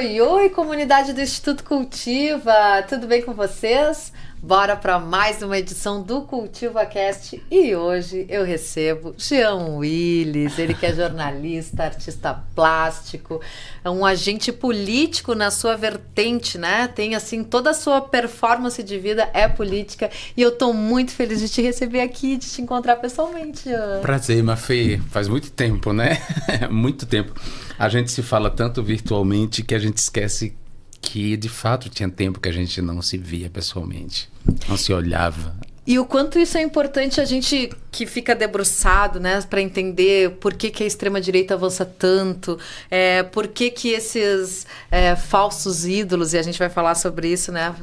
Oi, oi, comunidade do Instituto Cultiva, tudo bem com vocês? Bora para mais uma edição do CultivaCast e hoje eu recebo Jean Willis, ele que é jornalista, artista plástico, é um agente político na sua vertente, né? Tem assim, toda a sua performance de vida é política e eu tô muito feliz de te receber aqui, de te encontrar pessoalmente, Jean. Prazer, Mafê, faz muito tempo, né? Muito tempo. A gente se fala tanto virtualmente que a gente esquece que de fato tinha tempo que a gente não se via pessoalmente, não se olhava. E o quanto isso é importante a gente que fica debruçado, né, para entender por que a extrema-direita avança tanto, por que esses falsos ídolos, e a gente vai falar sobre isso, né,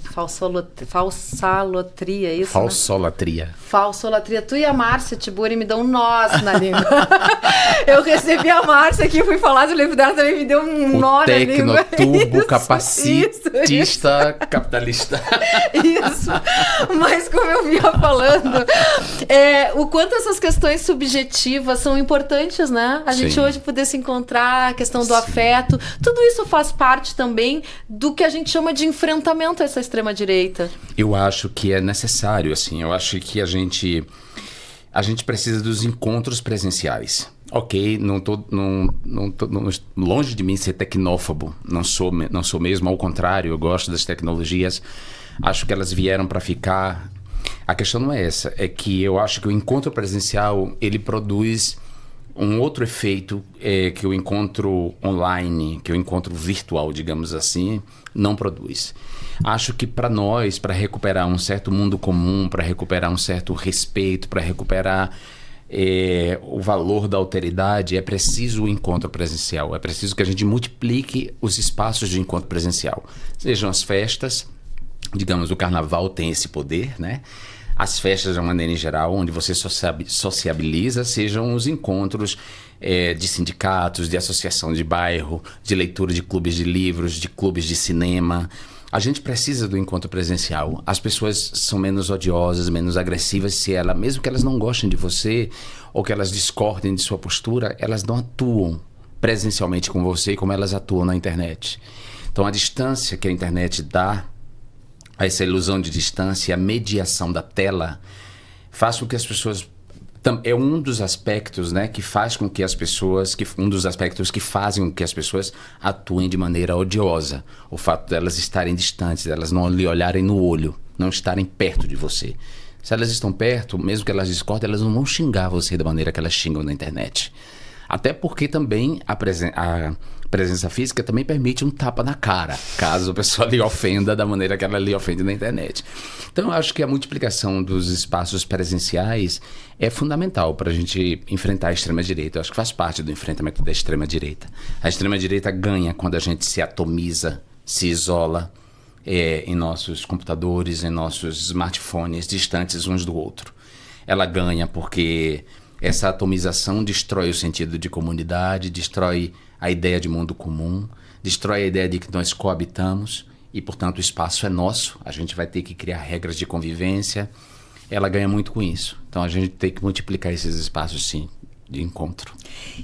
falsalotria, é isso, Falsolatria. Né? Falsolatria. Tu e a Márcia Tiburi me dão um nó na língua. Eu recebi a Márcia aqui, fui falar do livro dela, também me deu um nó na língua. Tecnoturbo, capacitista, capitalista. Isso. Mas como eu vinha falando, o quanto essas questões subjetivas são importantes, né? A gente hoje poder se encontrar, a questão do afeto, tudo isso faz parte também do que a gente chama de enfrentamento a essa extrema-direita. Eu acho que é necessário, assim, eu acho que a gente precisa dos encontros presenciais. Ok, não tô longe de mim ser tecnófobo, não sou mesmo, ao contrário, eu gosto das tecnologias, acho que elas vieram para ficar. A questão não é essa, é que eu acho que o encontro presencial, ele produz um outro efeito que o encontro online, que o encontro virtual, digamos assim, não produz. Acho que para nós, para recuperar um certo mundo comum, para recuperar um certo respeito, para recuperar o valor da alteridade, é preciso o encontro presencial, é preciso que a gente multiplique os espaços de encontro presencial. Sejam as festas, digamos, o carnaval tem esse poder, né? As festas, de uma maneira em geral, onde você sociabiliza, sejam os encontros de sindicatos, de associação de bairro, de leitura de clubes de livros, de clubes de cinema. A gente precisa do encontro presencial. As pessoas são menos odiosas, menos agressivas, mesmo que elas não gostem de você ou que elas discordem de sua postura, elas não atuam presencialmente com você como elas atuam na internet. Então, a distância que a internet dá, essa ilusão de distância, a mediação da tela, faz com que as pessoas... É um dos aspectos, né, que faz com que as pessoas... Um dos aspectos que fazem com que as pessoas atuem de maneira odiosa. O fato delas estarem distantes, delas não lhe olharem no olho, não estarem perto de você. Se elas estão perto, mesmo que elas discordem, elas não vão xingar você da maneira que elas xingam na internet. Até porque também a presença física também permite um tapa na cara, caso a pessoa lhe ofenda da maneira que ela lhe ofende na internet. Então eu acho que a multiplicação dos espaços presenciais é fundamental para a gente enfrentar a extrema-direita. Eu acho que faz parte do enfrentamento da extrema-direita. A extrema-direita ganha quando a gente se atomiza, se isola em nossos computadores, em nossos smartphones, distantes uns do outro. Ela ganha porque essa atomização destrói o sentido de comunidade, destrói a ideia de mundo comum, destrói a ideia de que nós coabitamos e, portanto, o espaço é nosso. A gente vai ter que criar regras de convivência. Ela ganha muito com isso. Então, a gente tem que multiplicar esses espaços, sim, de encontro.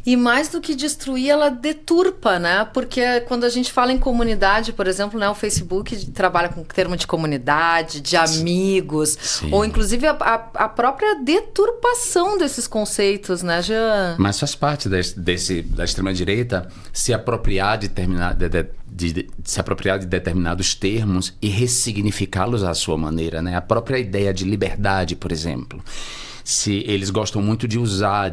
E mais do que destruir, ela deturpa, né? Porque quando a gente fala em comunidade, por exemplo, né, o Facebook trabalha com o termo de comunidade, de amigos, sim, ou inclusive a própria deturpação desses conceitos, né, Jean? Mas faz parte da extrema-direita se apropriar de determinados termos e ressignificá-los à sua maneira, né? A própria ideia de liberdade, por exemplo. Se eles gostam muito de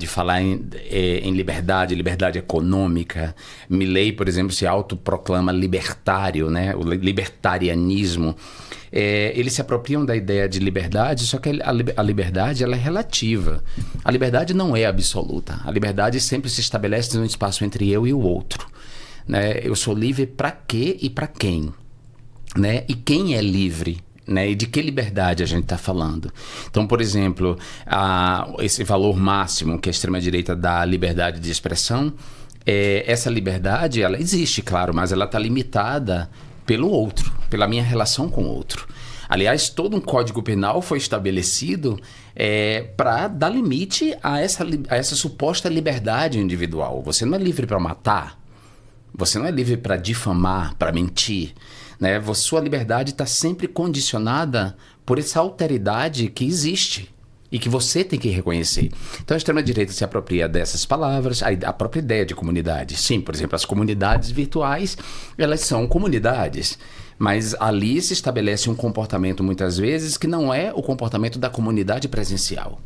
falar em liberdade econômica. Milei, por exemplo, se autoproclama libertário, né? O libertarianismo. Eles se apropriam da ideia de liberdade, só que a liberdade ela é relativa. A liberdade não é absoluta. A liberdade sempre se estabelece no espaço entre eu e o outro, né? Eu sou livre para quê e para quem, né? E quem é livre, né? E de que liberdade a gente está falando? Então, por exemplo, esse valor máximo que a extrema-direita dá à liberdade de expressão, essa liberdade, ela existe, claro, mas ela está limitada pelo outro, pela minha relação com o outro. Aliás, todo um código penal foi estabelecido para dar limite a essa suposta liberdade individual. Você não é livre para matar, Você não é livre para difamar, para mentir, né? Sua liberdade está sempre condicionada por essa alteridade que existe e que você tem que reconhecer. Então a extrema-direita se apropria dessas palavras, a própria ideia de comunidade. Sim, por exemplo, as comunidades virtuais, elas são comunidades, mas ali se estabelece um comportamento, muitas vezes, que não é o comportamento da comunidade presencial,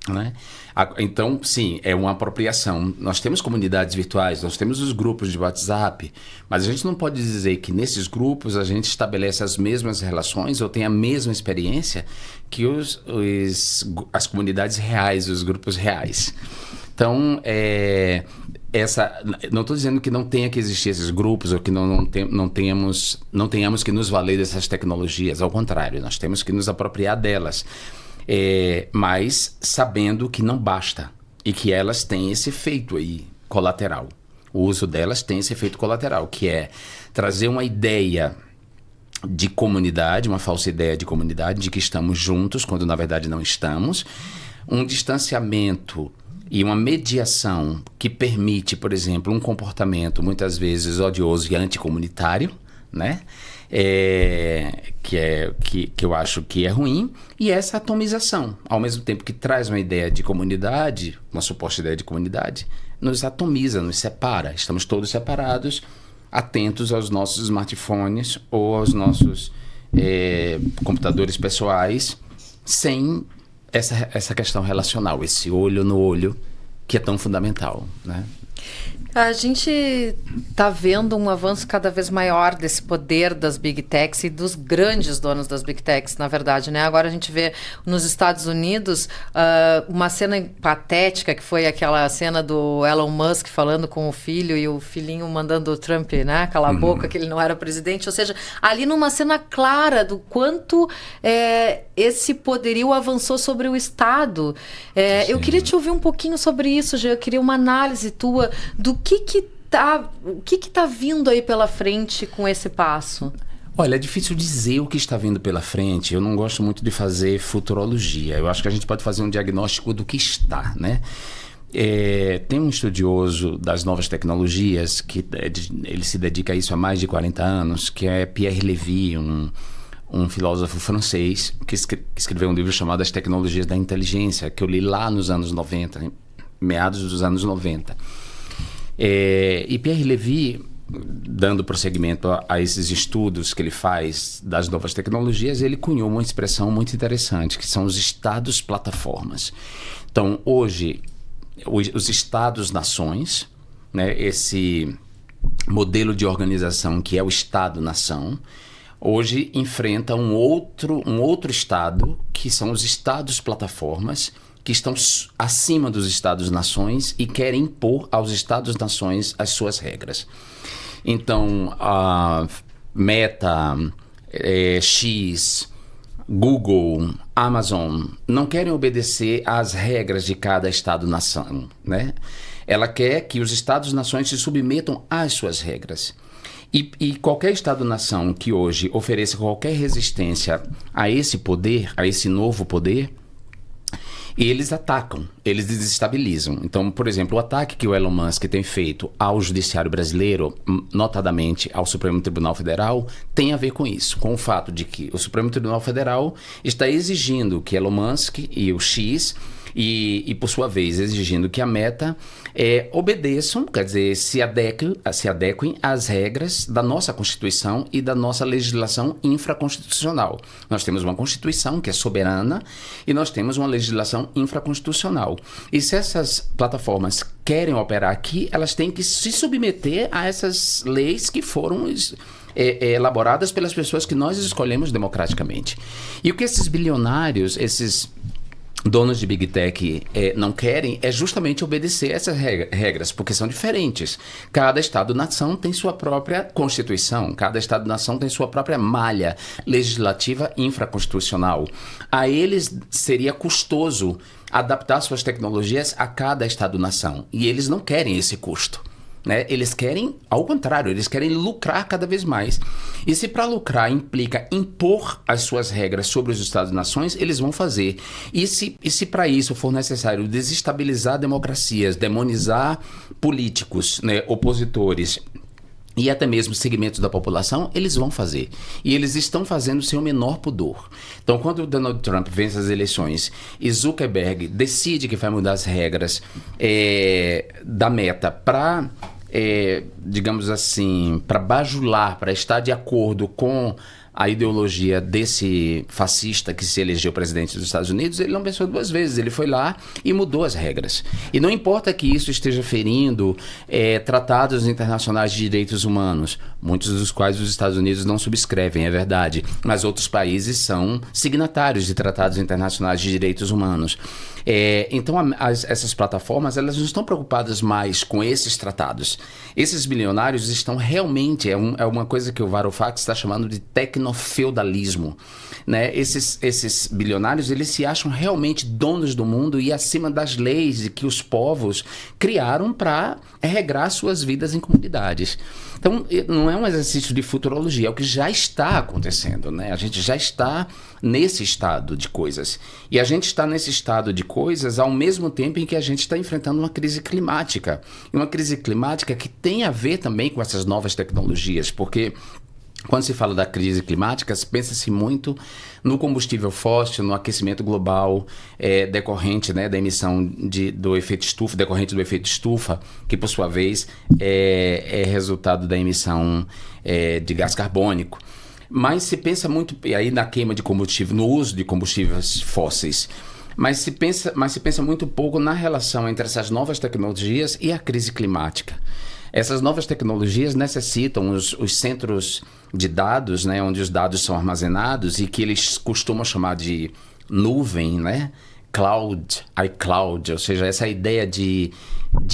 né? Então, sim, é uma apropriação. Nós temos comunidades virtuais, nós temos os grupos de WhatsApp, mas a gente não pode dizer que nesses grupos a gente estabelece as mesmas relações ou tem a mesma experiência que as comunidades reais, os grupos reais. Então, não estou dizendo que não tenha que existir esses grupos ou que não tenhamos que nos valer dessas tecnologias. Ao contrário, nós temos que nos apropriar delas. Mas sabendo que não basta e que elas têm esse efeito aí colateral. O uso delas tem esse efeito colateral, que é trazer uma ideia de comunidade, uma falsa ideia de comunidade, de que estamos juntos, quando na verdade não estamos, um distanciamento e uma mediação que permite, por exemplo, um comportamento muitas vezes odioso e anticomunitário, né? Que eu acho que é ruim, e essa atomização, ao mesmo tempo que traz uma ideia de comunidade, uma suposta ideia de comunidade, nos atomiza, nos separa. Estamos todos separados, atentos aos nossos smartphones ou aos nossos computadores pessoais, sem essa questão relacional, esse olho no olho, que é tão fundamental, né? A gente está vendo um avanço cada vez maior desse poder das Big Techs e dos grandes donos das Big Techs, na verdade, né? Agora a gente vê nos Estados Unidos uma cena patética, que foi aquela cena do Elon Musk falando com o filho e o filhinho mandando o Trump, né? Calar a boca, que ele não era presidente. Ou seja, ali numa cena clara do quanto esse poderio avançou sobre o Estado. Eu queria te ouvir um pouquinho sobre isso, Jean. Eu queria uma análise tua do o que tá vindo aí pela frente com esse passo? Olha, é difícil dizer o que está vindo pela frente. Eu não gosto muito de fazer futurologia. Eu acho que a gente pode fazer um diagnóstico do que está, né? Tem um estudioso das novas tecnologias que ele se dedica a isso há mais de 40 anos, que é Pierre Levy, um filósofo francês que escreveu um livro chamado As Tecnologias da Inteligência, que eu li lá nos anos 90, meados dos anos 90. E Pierre Levy, dando prosseguimento a esses estudos que ele faz das novas tecnologias, ele cunhou uma expressão muito interessante, que são os estados-plataformas. Então, hoje, os estados-nações, né, esse modelo de organização que é o Estado-nação, hoje enfrenta um outro estado, que são os estados-plataformas, que estão acima dos Estados-nações e querem impor aos Estados-nações as suas regras. Então, a Meta, X, Google, Amazon não querem obedecer às regras de cada Estado-nação, né? Ela quer que os Estados-nações se submetam às suas regras. E qualquer Estado-nação que hoje ofereça qualquer resistência a esse poder, a esse novo poder, eles atacam, eles desestabilizam. Então, por exemplo, o ataque que o Elon Musk tem feito ao judiciário brasileiro, notadamente ao Supremo Tribunal Federal, tem a ver com isso, com o fato de que o Supremo Tribunal Federal está exigindo que Elon Musk e o X e por sua vez, exigindo que a Meta obedeçam, quer dizer, se adequem às regras da nossa Constituição e da nossa legislação infraconstitucional. Nós temos uma Constituição que é soberana e nós temos uma legislação infraconstitucional. E se essas plataformas querem operar aqui, elas têm que se submeter a essas leis que foram elaboradas pelas pessoas que nós escolhemos democraticamente. E o que esses bilionários, esses donos de Big Tech não querem é justamente obedecer essas regras, porque são diferentes. Cada Estado-nação tem sua própria Constituição, cada Estado-nação tem sua própria malha legislativa infraconstitucional. A eles seria custoso adaptar suas tecnologias a cada Estado-nação, e eles não querem esse custo. né? Eles querem, ao contrário, eles querem lucrar cada vez mais. E se para lucrar implica impor as suas regras sobre os Estados-nações, eles vão fazer. E se para isso for necessário desestabilizar democracias, demonizar políticos, né, opositores, e até mesmo segmentos da população, eles vão fazer. E eles estão fazendo sem o menor pudor. Então, quando o Donald Trump vence as eleições e Zuckerberg decide que vai mudar as regras da Meta para, digamos assim, para bajular, para estar de acordo com a ideologia desse fascista que se elegeu presidente dos Estados Unidos, ele não pensou duas vezes, ele foi lá e mudou as regras. E não importa que isso esteja ferindo tratados internacionais de direitos humanos, muitos dos quais os Estados Unidos não subscrevem, é verdade, mas outros países são signatários de tratados internacionais de direitos humanos. Então essas plataformas, elas não estão preocupadas mais com esses tratados. Esses bilionários estão realmente, é uma coisa que o Varoufakis está chamando de tecnofeudalismo, né? Esses bilionários, eles se acham realmente donos do mundo e acima das leis que os povos criaram para regrar suas vidas em comunidades. Então, não é um exercício de futurologia, é o que já está acontecendo, né? A gente já está nesse estado de coisas. E a gente está nesse estado de coisas ao mesmo tempo em que a gente está enfrentando uma crise climática. E uma crise climática que tem a ver também com essas novas tecnologias, porque quando se fala da crise climática, pensa-se muito no combustível fóssil, no aquecimento global decorrente, né, da emissão do efeito estufa, decorrente do efeito estufa, que por sua vez é resultado da emissão de gás carbônico. Mas se pensa muito, e aí na queima de combustível, no uso de combustíveis fósseis, mas se pensa muito pouco na relação entre essas novas tecnologias e a crise climática. Essas novas tecnologias necessitam os centros de dados, né, onde os dados são armazenados e que eles costumam chamar de nuvem, né? Cloud, iCloud, ou seja, essa ideia de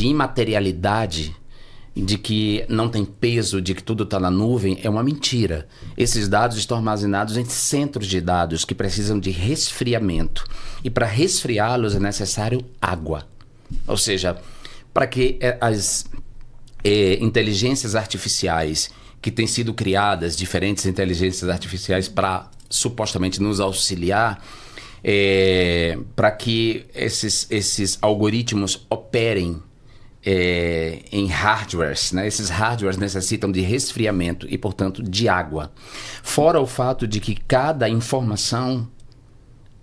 imaterialidade, de que não tem peso, de que tudo está na nuvem, é uma mentira. Esses dados estão armazenados em centros de dados que precisam de resfriamento. E para resfriá-los é necessário água. Ou seja, para que as inteligências artificiais que têm sido criadas, diferentes inteligências artificiais para supostamente nos auxiliar, para que esses algoritmos operem em hardwares, né? Esses hardwares necessitam de resfriamento e, portanto, de água. Fora o fato de que cada informação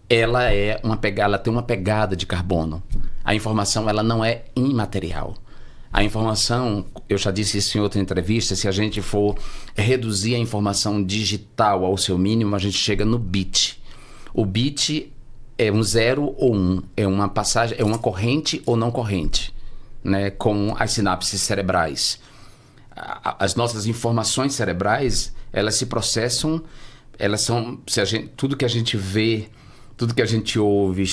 ela tem uma pegada de carbono. A informação ela não é imaterial. A informação, eu já disse isso em outra entrevista, se a gente for reduzir a informação digital ao seu mínimo, a gente chega no bit. O bit é um 0 ou 1, é uma passagem, é uma corrente ou não corrente, né, com as sinapses cerebrais. As nossas informações cerebrais, elas se processam, elas são, tudo que a gente vê, tudo que a gente ouve,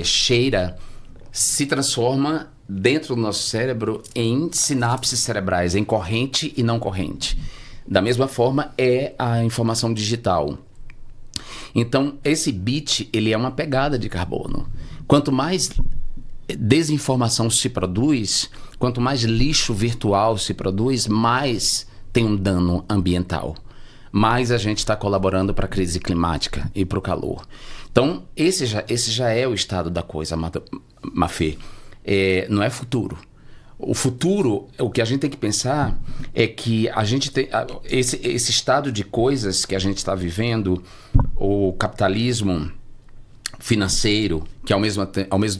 cheira, se transforma dentro do nosso cérebro em sinapses cerebrais, em corrente e não corrente. Da mesma forma é a informação digital. Então, esse bit, ele é uma pegada de carbono. Quanto mais desinformação se produz, quanto mais lixo virtual se produz, mais tem um dano ambiental. Mais a gente está colaborando para a crise climática e para o calor. Então, esse já é o estado da coisa, Mafê. Não é futuro. O futuro, o que a gente tem que pensar é que a gente tem esse estado de coisas que a gente está vivendo, o capitalismo financeiro, que ao mesmo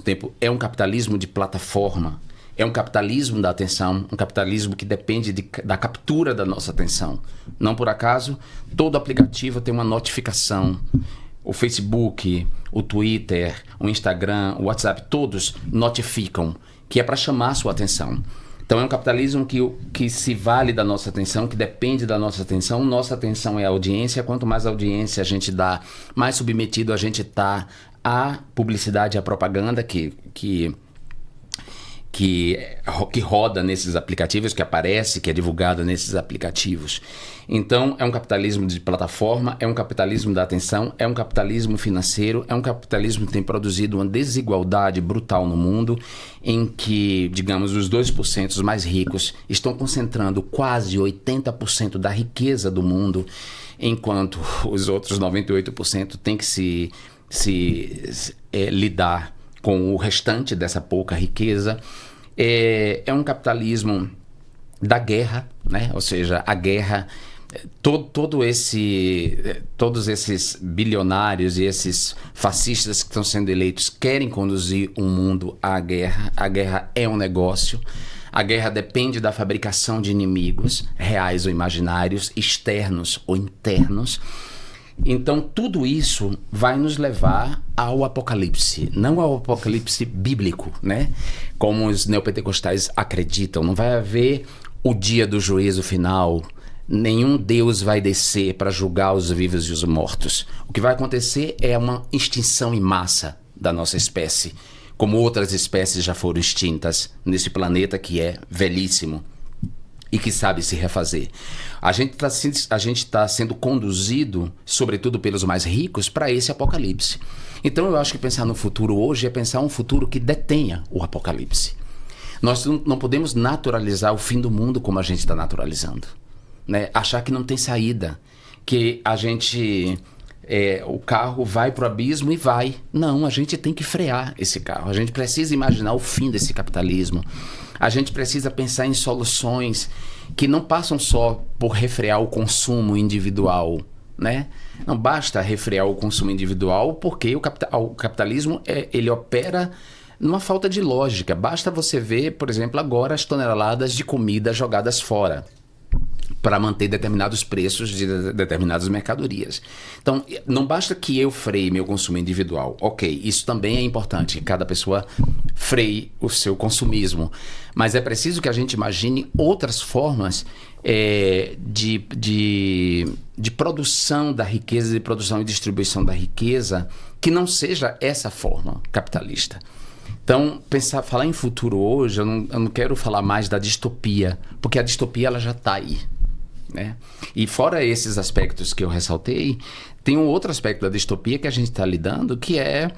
tempo é um capitalismo de plataforma, é um capitalismo da atenção, um capitalismo que depende da captura da nossa atenção. Não por acaso, todo aplicativo tem uma notificação. O Facebook, o Twitter, o Instagram, o WhatsApp, todos notificam, que é para chamar a sua atenção. Então é um capitalismo que se vale da nossa atenção, que depende da nossa atenção. Nossa atenção é a audiência. Quanto mais audiência a gente dá, mais submetido a gente está à publicidade e à propaganda que que roda nesses aplicativos, que aparece, que é divulgada nesses aplicativos. Então, é um capitalismo de plataforma, é um capitalismo da atenção, é um capitalismo financeiro, é um capitalismo que tem produzido uma desigualdade brutal no mundo, em que, digamos, os 2% mais ricos estão concentrando quase 80% da riqueza do mundo, enquanto os outros 98% têm que se lidar com o restante dessa pouca riqueza. É um capitalismo da guerra, né? Ou seja, a guerra, todos esses bilionários e esses fascistas que estão sendo eleitos querem conduzir o mundo à guerra. A guerra é um negócio. A guerra depende da fabricação de inimigos, reais ou imaginários, externos ou internos. Então, tudo isso vai nos levar ao apocalipse, não ao apocalipse bíblico, né? Como os neopentecostais acreditam. Não vai haver o dia do juízo final, nenhum Deus vai descer para julgar os vivos e os mortos. O que vai acontecer é uma extinção em massa da nossa espécie, como outras espécies já foram extintas nesse planeta que é velhíssimo e que sabe se refazer. A gente está sendo conduzido, sobretudo pelos mais ricos, para esse apocalipse. Então eu acho que pensar no futuro hoje é pensar um futuro que detenha o apocalipse. Nós não podemos naturalizar o fim do mundo como a gente está naturalizando, né? Achar que não tem saída, que o carro vai para o abismo e vai. Não, a gente tem que frear esse carro. A gente precisa imaginar o fim desse capitalismo. A gente precisa pensar em soluções que não passam só por refrear o consumo individual, né? Não basta refrear o consumo individual, porque o capitalismo ele opera numa falta de lógica. Basta você ver, por exemplo, agora as toneladas de comida jogadas fora para manter determinados preços de determinadas mercadorias. Então, não basta que eu freie meu consumo individual. Ok, isso também é importante, que cada pessoa freie o seu consumismo. Mas é preciso que a gente imagine outras formas de produção da riqueza, de produção e distribuição da riqueza, que não seja essa forma capitalista. Então, falar em futuro hoje, eu não quero falar mais da distopia, porque a distopia ela já está aí, né? E fora esses aspectos que eu ressaltei, tem um outro aspecto da distopia que a gente está lidando, que é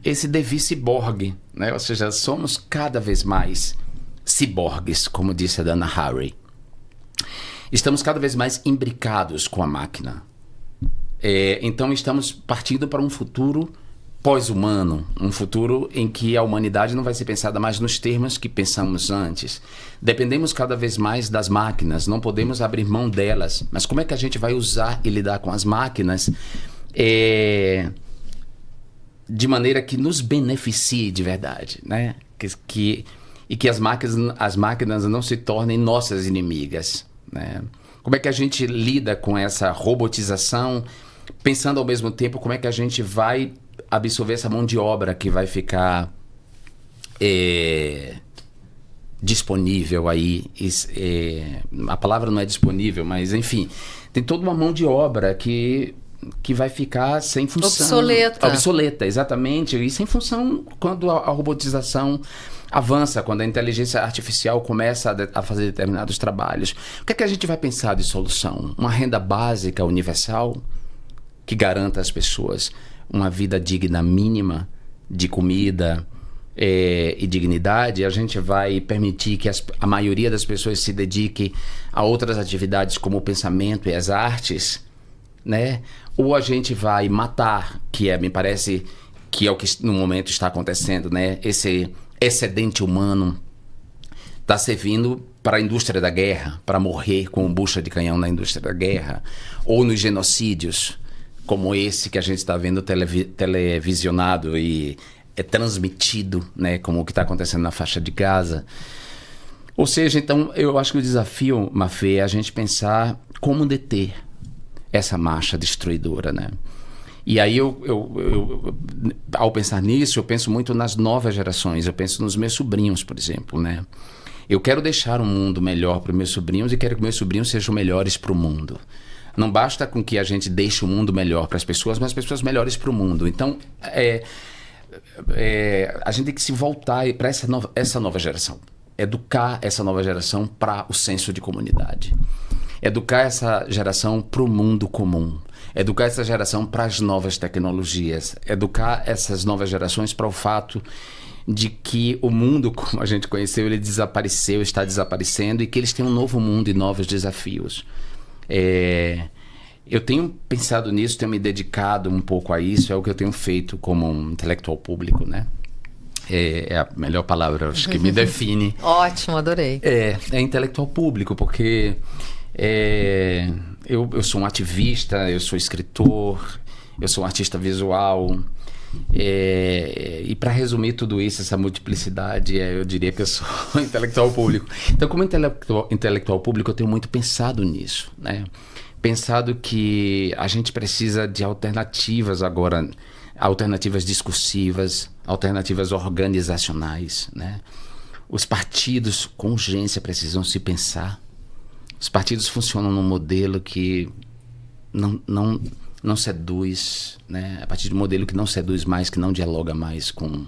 esse devir ciborgue, né? Ou seja, somos cada vez mais ciborgues, como disse a Dana Haraway. Estamos cada vez mais imbricados com a máquina. Então, estamos partindo para um futuro pós-humano, um futuro em que a humanidade não vai ser pensada mais nos termos que pensamos antes. Dependemos cada vez mais das máquinas, não podemos abrir mão delas. Mas como é que a gente vai usar e lidar com as máquinas de maneira que nos beneficie de verdade, né? E que as máquinas não se tornem nossas inimigas, né? Como é que a gente lida com essa robotização, pensando ao mesmo tempo como é que a gente vai absorver essa mão de obra que vai ficar disponível aí. A palavra não é disponível, mas enfim, tem toda uma mão de obra que vai ficar sem função. Obsoleta, exatamente. E sem função quando a robotização avança, quando a inteligência artificial começa a fazer determinados trabalhos. O que é que a gente vai pensar de solução? Uma renda básica universal que garanta às pessoas uma vida digna mínima de comida e dignidade. A gente vai permitir que a maioria das pessoas se dedique a outras atividades como o pensamento e as artes, né? Ou a gente vai matar, me parece que é o que no momento está acontecendo, né? Esse excedente humano está servindo para a indústria da guerra, para morrer com bucha de canhão na indústria da guerra, ou nos genocídios como esse que a gente está vendo televisionado e transmitido, né, como o que está acontecendo na faixa de Gaza. Ou seja, então, eu acho que o desafio, Mafê, é a gente pensar como deter essa marcha destruidora, né? E aí, ao pensar nisso, eu penso muito nas novas gerações, eu penso nos meus sobrinhos, por exemplo, né? Eu quero deixar um mundo melhor para os meus sobrinhos e quero que meus sobrinhos sejam melhores para o mundo. Não basta com que a gente deixe o mundo melhor para as pessoas, mas pessoas melhores para o mundo. Então, a gente tem que se voltar para essa nova geração. Educar essa nova geração para o senso de comunidade. Educar essa geração para o mundo comum. Educar essa geração para as novas tecnologias. Educar essas novas gerações para o fato de que o mundo, como a gente conheceu, ele desapareceu, está desaparecendo, e que eles têm um novo mundo e novos desafios. Eu tenho pensado nisso, tenho me dedicado um pouco a isso, é o que eu tenho feito como um intelectual público, né? É a melhor palavra, acho que me define. Ótimo, adorei. É intelectual público, porque eu sou um ativista, eu sou escritor, eu sou um artista visual. E para resumir tudo isso, essa multiplicidade, eu diria que eu sou um intelectual público. Então, como intelectual público, eu tenho muito pensado nisso, né? Pensado que a gente precisa de alternativas agora, alternativas discursivas, alternativas organizacionais, né? Os partidos com urgência precisam se pensar. Os partidos funcionam num modelo que não seduz, né? A partir de um modelo que não seduz mais, que não dialoga mais com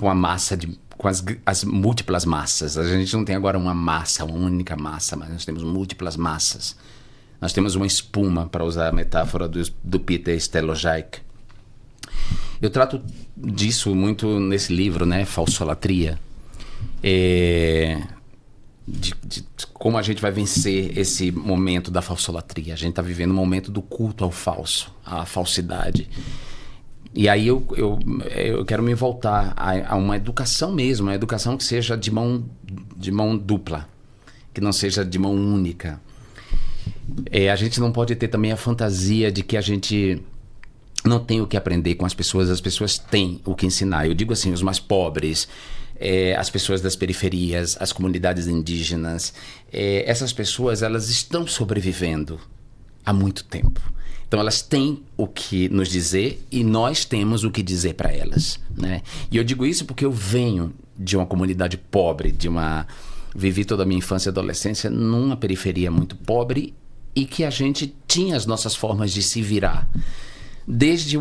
a massa, com as múltiplas massas. A gente não tem agora uma massa, uma única massa, mas nós temos múltiplas massas. Nós temos uma espuma, para usar a metáfora do Peter Stolojajc. Eu trato disso muito nesse livro, né? Falsolatria. De como a gente vai vencer esse momento da falsolatria. A gente está vivendo um momento do culto ao falso, à falsidade. E aí eu quero me voltar a uma educação mesmo, uma educação que seja de mão dupla, que não seja de mão única. A gente não pode ter também a fantasia de que a gente não tem o que aprender com as pessoas têm o que ensinar. Eu digo assim, os mais pobres, as pessoas das periferias, as comunidades indígenas, essas pessoas, elas estão sobrevivendo há muito tempo. Então elas têm o que nos dizer e nós temos o que dizer para elas, né? E eu digo isso porque eu venho de uma comunidade pobre, vivi toda a minha infância e adolescência numa periferia muito pobre, e que a gente tinha as nossas formas de se virar. Desde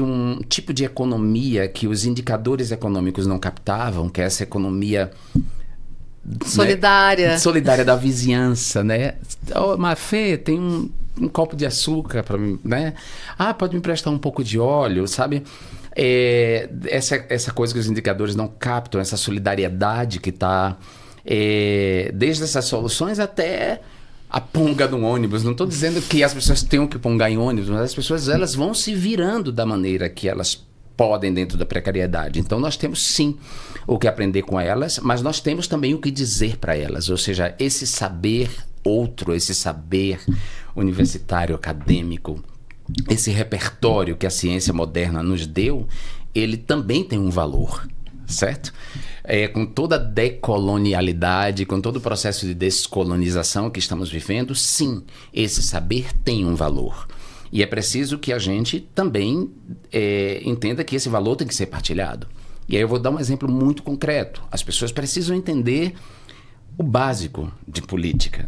um tipo de economia que os indicadores econômicos não captavam, que é essa economia solidária, né? Solidária da vizinhança, né? Oh, Mafê, tem um copo de açúcar para mim, né? Ah, pode me emprestar um pouco de óleo, sabe? Essa coisa que os indicadores não captam, essa solidariedade que está desde essas soluções até a ponga no ônibus. Não estou dizendo que as pessoas tenham que pongar em ônibus, mas as pessoas, elas vão se virando da maneira que elas podem dentro da precariedade. Então nós temos sim o que aprender com elas, mas nós temos também o que dizer para elas. Ou seja, esse saber outro, esse saber universitário, acadêmico, esse repertório que a ciência moderna nos deu, ele também tem um valor, certo? Com toda a decolonialidade, com todo o processo de descolonização que estamos vivendo, sim, esse saber tem um valor. E é preciso que a gente também entenda que esse valor tem que ser partilhado. E aí eu vou dar um exemplo muito concreto. As pessoas precisam entender o básico de política,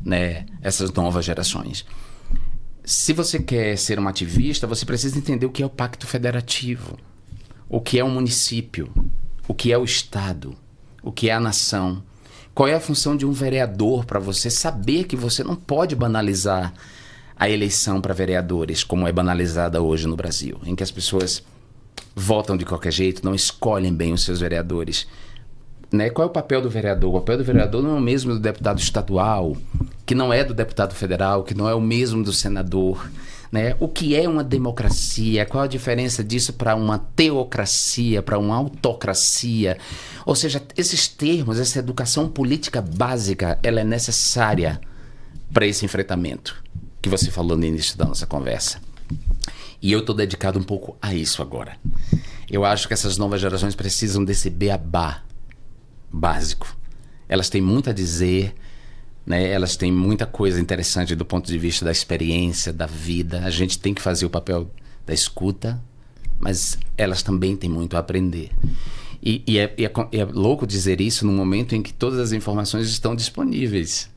né? Essas novas gerações. Se você quer ser um ativista, você precisa entender o que é o Pacto Federativo, o que é um município, o que é o Estado, o que é a nação. Qual é a função de um vereador para você saber que você não pode banalizar a eleição para vereadores, como é banalizada hoje no Brasil, em que as pessoas votam de qualquer jeito, não escolhem bem os seus vereadores. Né? Qual é o papel do vereador? O papel do vereador não é o mesmo do deputado estadual, que não é do deputado federal, que não é o mesmo do senador. Né? O que é uma democracia? Qual a diferença disso para uma teocracia, para uma autocracia? Ou seja, esses termos, essa educação política básica, ela é necessária para esse enfrentamento que você falou no início da nossa conversa. E eu estou dedicado um pouco a isso agora. Eu acho que essas novas gerações precisam desse beabá básico. Elas têm muito a dizer, né? Elas têm muita coisa interessante do ponto de vista da experiência, da vida. A gente tem que fazer o papel da escuta, mas elas também têm muito a aprender. E é louco dizer isso num momento em que todas as informações estão disponíveis.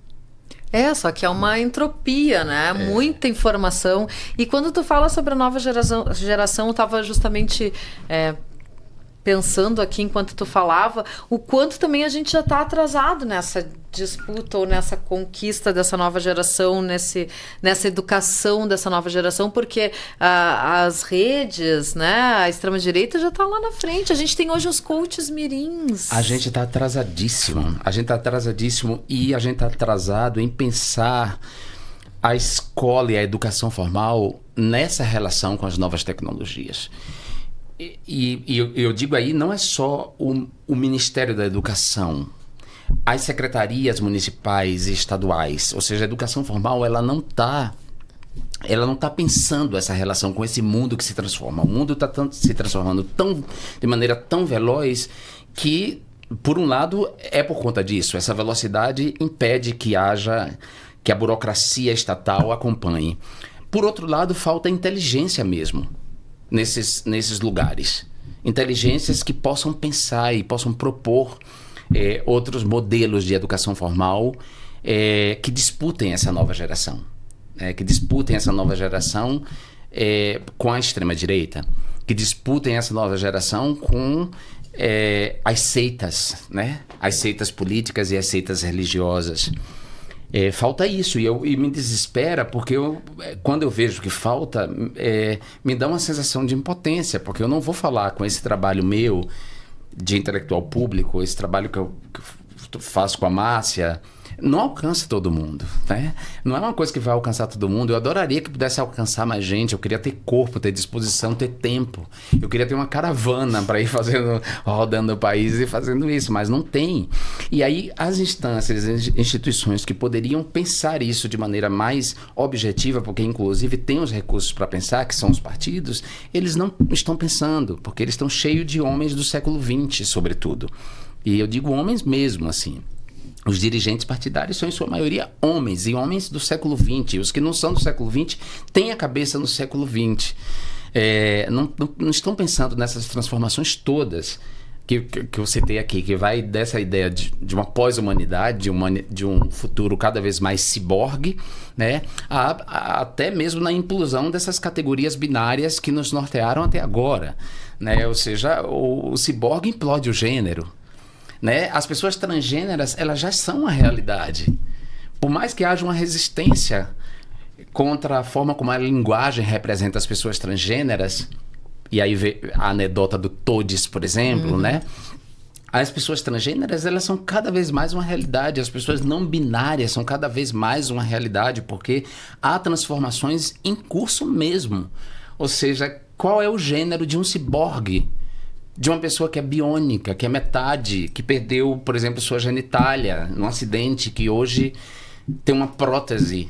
Só que é uma entropia, né? Muita informação. E quando tu fala sobre a nova geração eu estava justamente pensando aqui enquanto tu falava, o quanto também a gente já está atrasado nessa disputa ou nessa conquista dessa nova geração, nessa educação dessa nova geração, porque as redes, né, a extrema-direita já está lá na frente. A gente tem hoje os coaches mirins. A gente está atrasadíssimo. E a gente está atrasado em pensar a escola e a educação formal nessa relação com as novas tecnologias. E eu digo aí, não é só o Ministério da Educação, as secretarias municipais e estaduais, ou seja, a educação formal, ela não está pensando essa relação com esse mundo que se transforma. O mundo está se transformando de maneira tão veloz que, por um lado, é por conta disso. Essa velocidade impede que a burocracia estatal acompanhe. Por outro lado, falta inteligência mesmo nesses lugares. Inteligências que possam pensar e possam propor outros modelos de educação formal que disputem essa nova geração. Com a extrema-direita, que disputem essa nova geração com as seitas, né? As seitas políticas e as seitas religiosas. Falta isso, e me desespera, porque quando eu vejo que falta, me dá uma sensação de impotência, porque eu não vou falar com esse trabalho meu de intelectual público, esse trabalho que eu faço com a Márcia, não alcança todo mundo, né? Não é uma coisa que vai alcançar todo mundo. Eu adoraria que pudesse alcançar mais gente. Eu queria ter corpo, ter disposição, ter tempo. Eu queria ter uma caravana para ir rodando o país e fazendo isso, mas não tem. E aí as instâncias, as instituições que poderiam pensar isso de maneira mais objetiva, porque inclusive tem os recursos para pensar, que são os partidos, eles não estão pensando, porque eles estão cheios de homens do século XX, sobretudo. E eu digo homens mesmo, assim. Os dirigentes partidários são, em sua maioria, homens, e homens do século XX. Os que não são do século XX têm a cabeça no século XX. Não estão pensando nessas transformações todas que eu citei aqui, que vai dessa ideia de uma pós-humanidade, de um futuro cada vez mais ciborgue, né, até mesmo na implosão dessas categorias binárias que nos nortearam até agora, né? Ou seja, o ciborgue implode o gênero. Né? As pessoas transgêneras, elas já são uma realidade. Por mais que haja uma resistência contra a forma como a linguagem representa as pessoas transgêneras, e aí vê a anedota do Todes, por exemplo, né? As pessoas transgêneras, elas são cada vez mais uma realidade. As pessoas não binárias são cada vez mais uma realidade, porque há transformações em curso mesmo. Ou seja, qual é o gênero de um ciborgue? De uma pessoa que é biônica, que é metade, que perdeu, por exemplo, sua genitália num acidente, que hoje tem uma prótese.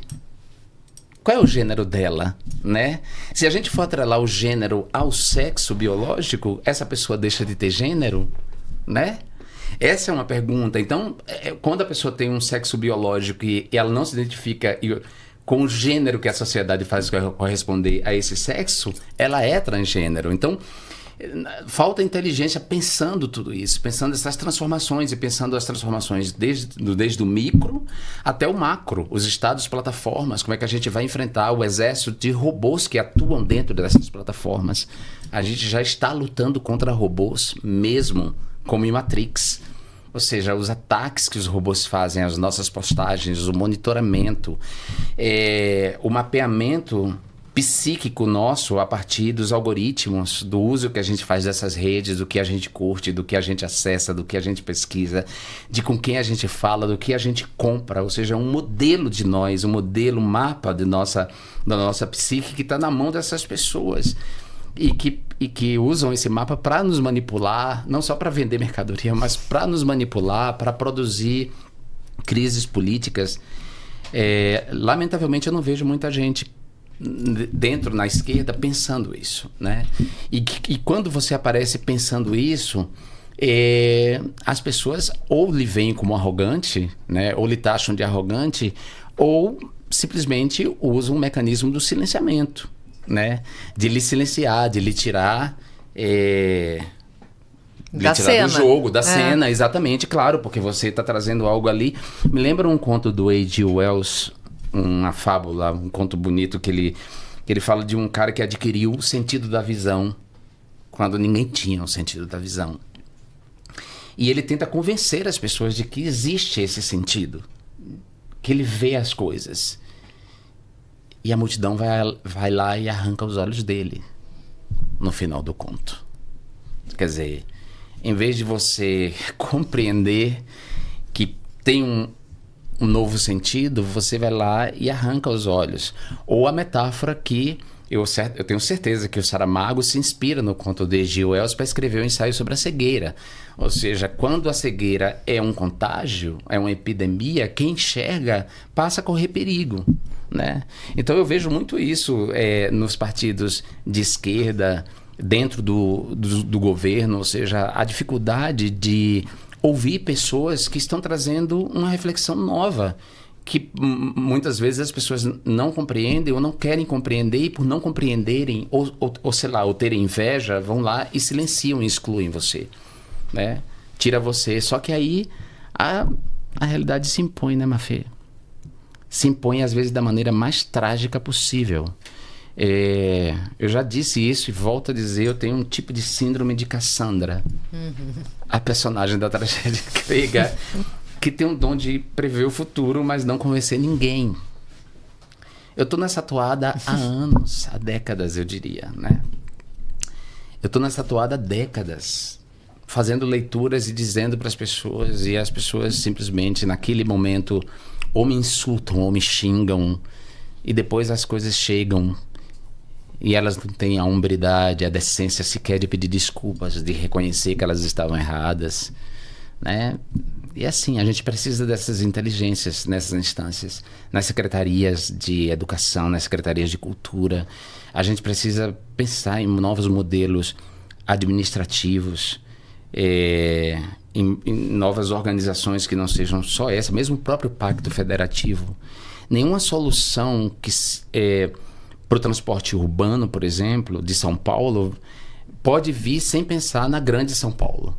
Qual é o gênero dela, né? Se a gente for atrelar o gênero ao sexo biológico, essa pessoa deixa de ter gênero, né? Essa é uma pergunta. Então, quando a pessoa tem um sexo biológico e ela não se identifica com o gênero que a sociedade faz corresponder a esse sexo, ela é transgênero. Então, falta inteligência pensando tudo isso, pensando essas transformações e pensando as transformações desde o micro até o macro, os estados, plataformas, como é que a gente vai enfrentar o exército de robôs que atuam dentro dessas plataformas. A gente já está lutando contra robôs mesmo, como em Matrix. Ou seja, os ataques que os robôs fazem às nossas postagens, o monitoramento, o mapeamento psíquico nosso a partir dos algoritmos, do uso que a gente faz dessas redes, do que a gente curte, do que a gente acessa, do que a gente pesquisa, de com quem a gente fala, do que a gente compra. Ou seja, um modelo de nós, um modelo, um mapa da nossa psique que está na mão dessas pessoas. E que usam esse mapa para nos manipular, não só para vender mercadoria, mas para nos manipular, para produzir crises políticas. Lamentavelmente, eu não vejo muita gente dentro, na esquerda, pensando isso, né? E quando você aparece pensando isso, as pessoas ou lhe veem como arrogante, né? Ou lhe taxam de arrogante, ou simplesmente usam um mecanismo do silenciamento, né? De lhe silenciar, de lhe tirar Da tirar cena. do jogo, da cena, exatamente, claro, porque você está trazendo algo ali. Me lembra um conto do A.G. Wells, uma fábula, um conto bonito que ele fala de um cara que adquiriu o sentido da visão quando ninguém tinha o sentido da visão. E ele tenta convencer as pessoas de que existe esse sentido, que ele vê as coisas. E a multidão vai lá e arranca os olhos dele no final do conto. Quer dizer, em vez de você compreender que tem um novo sentido, você vai lá e arranca os olhos. Ou a metáfora que eu tenho certeza que o Saramago se inspira no conto de A.G. Wells para escrever um ensaio sobre a cegueira. Ou seja, quando a cegueira é um contágio, é uma epidemia, quem enxerga passa a correr perigo, né? Então eu vejo muito isso nos partidos de esquerda, dentro do governo, ou seja, a dificuldade de ouvir pessoas que estão trazendo uma reflexão nova, que muitas vezes as pessoas não compreendem ou não querem compreender, e por não compreenderem, ou sei lá, ou terem inveja, vão lá e silenciam e excluem você, né? Tira você. Só que aí a realidade se impõe, né, Mafê? Se impõe às vezes da maneira mais trágica possível. Eu já disse isso e volto a dizer, eu tenho um tipo de síndrome de Cassandra, a personagem da tragédia grega, que tem um dom de prever o futuro, mas não convencer ninguém. Eu tô nessa toada há anos, há décadas, eu diria, né? Eu tô nessa toada há décadas, fazendo leituras e dizendo para as pessoas, e as pessoas simplesmente, naquele momento, ou me insultam ou me xingam, e depois as coisas chegam e elas não têm a hombridade, a decência sequer de pedir desculpas, de reconhecer que elas estavam erradas, né? E assim, a gente precisa dessas inteligências nessas instâncias, nas secretarias de educação, nas secretarias de cultura. A gente precisa pensar em novos modelos administrativos, em novas organizações que não sejam só essa, mesmo o próprio Pacto Federativo. Nenhuma solução para o transporte urbano, por exemplo, de São Paulo, pode vir sem pensar na grande São Paulo.